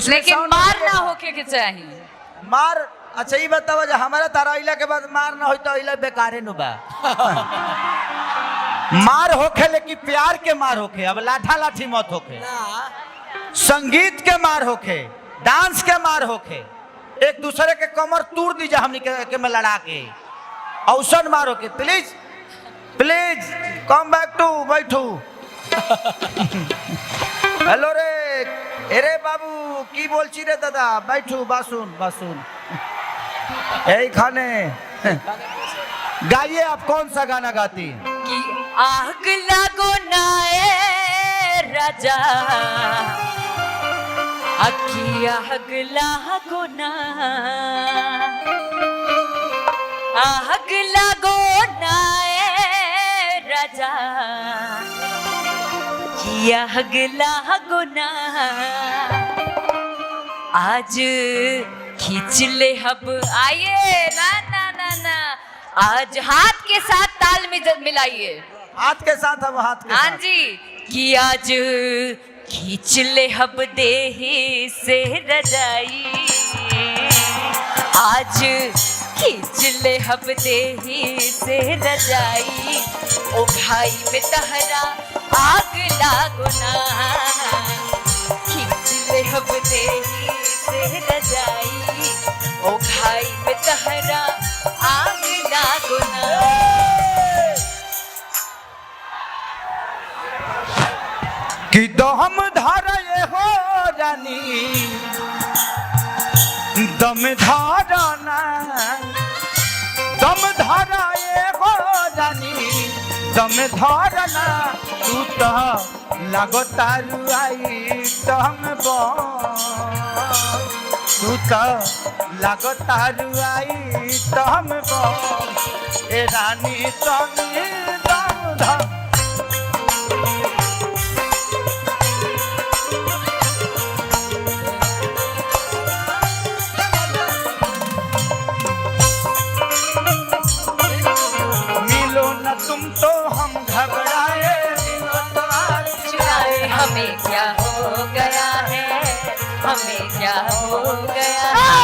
लेकिन मार ना होके के चाहिए। मार अच्छा ये बताओ जो हमारा तारा इला के बाद मार ना हो तो इला बेकारे नु बा। मार होखे लेकिन प्यार के मार होखे, अब लाठा लाठी मत होखे, संगीत के मार होखे, डांस के मार होखे, एक दूसरे के कमर तोड़ दीजिए हमने के में लड़ा के औसन मार होके। Please please come back to बैठू। हेलो रे अरे बाबू की बोलची रे दादा बैठू बासुन बासुन यही खाने गाइए आप कौन सा गाना गाती कि आग लागो नाए राजा अखी आग लागो ना आग लागो नाए राजा की आग लागो ना आज खींच ले हब आइए ना ना ना ना आज हाथ के साथ ताल में मिलाइए हाथ के साथ हम हाथ के हाँ साथ जी कि आज खींच ले हब देही से रजाई आज खींच ले हब देही से रजाई ओ भाई में तहरा आग लागो ना खींच ले हब देही से रजाई ओ भाई में तहरा आग लागो ना। कि दम धारे हो रानी दम धारना दम धारे हो रानी दम धारना तू तो लगो तारू आई दम तू तो लगो तारू आई दम ए रानी तुम दम धार तुम तो हम घबराए चुराए हमें क्या हो गया है हमें क्या हो गया है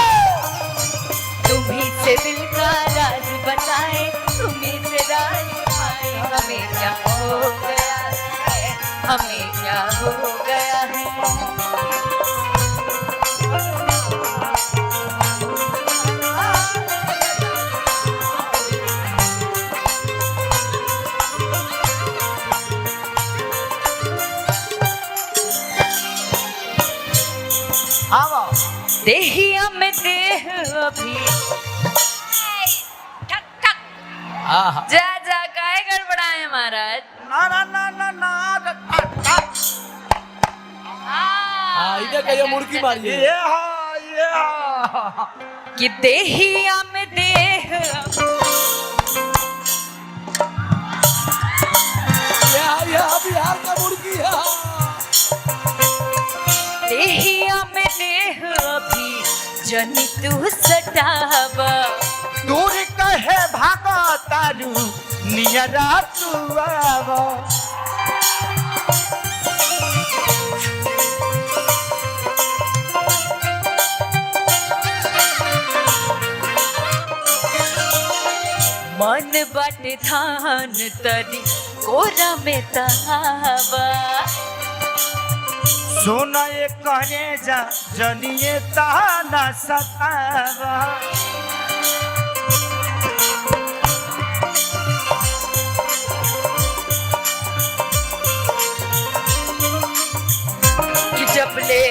तुम्ही से दिल का राज बताए तुम्ही से राज पाए हमें क्या हो गया है हमें क्या हो गया है। देहिया में देह अभी ठक ठक जा जा काहे गड़बड़ाए महाराज ना ना ना ना ना इधर कहियो मुर्गी मारिए ये हा कि देहिया में देह बिहार का मुर्गी है देहिया में देह अभी जनी तू सटावा दूर कहे भागा तारू नियरा तू आवा मन बट थान तरी कोरा में तहावा सोना ये कहने जा जनिए ताना सतावा कि जब ले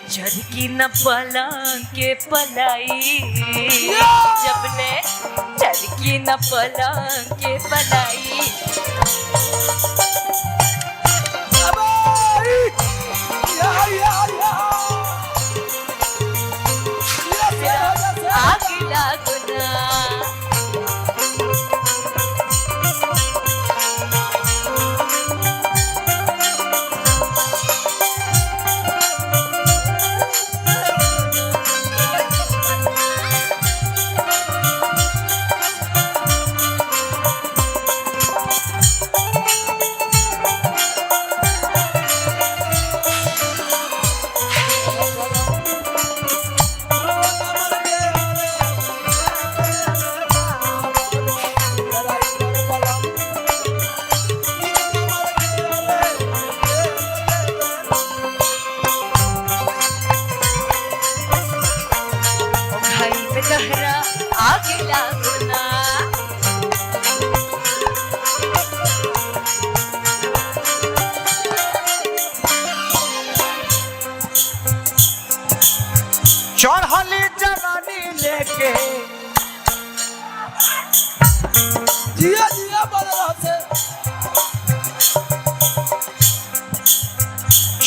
झड़की न पलंग के पलाई जब ले झड़की न पलंग के पलाई आग लागो ना आग लागो ना। चढ़ली जवानी लेके जिया जिया बदला से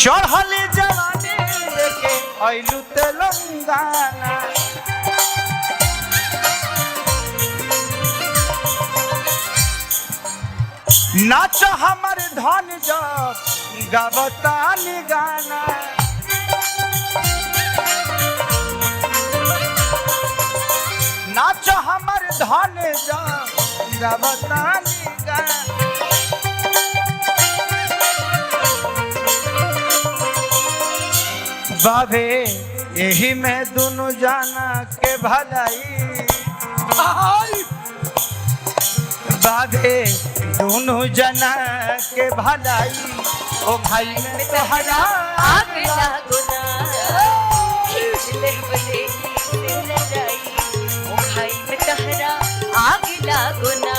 चढ़ली जवानी लेके अइलू तेलंगाना नाच हमर धन जब गबतानी गाना नाच हमर धन जब गबतानी गाना बाबे यही में दोनों जाना के भलाई आई बाबे दोनों जना के भलाई ओ भाई में तोहरा आग लागो ना। खींच ले बले से रजाई, ओ भाई में तहरा आग लागो ना।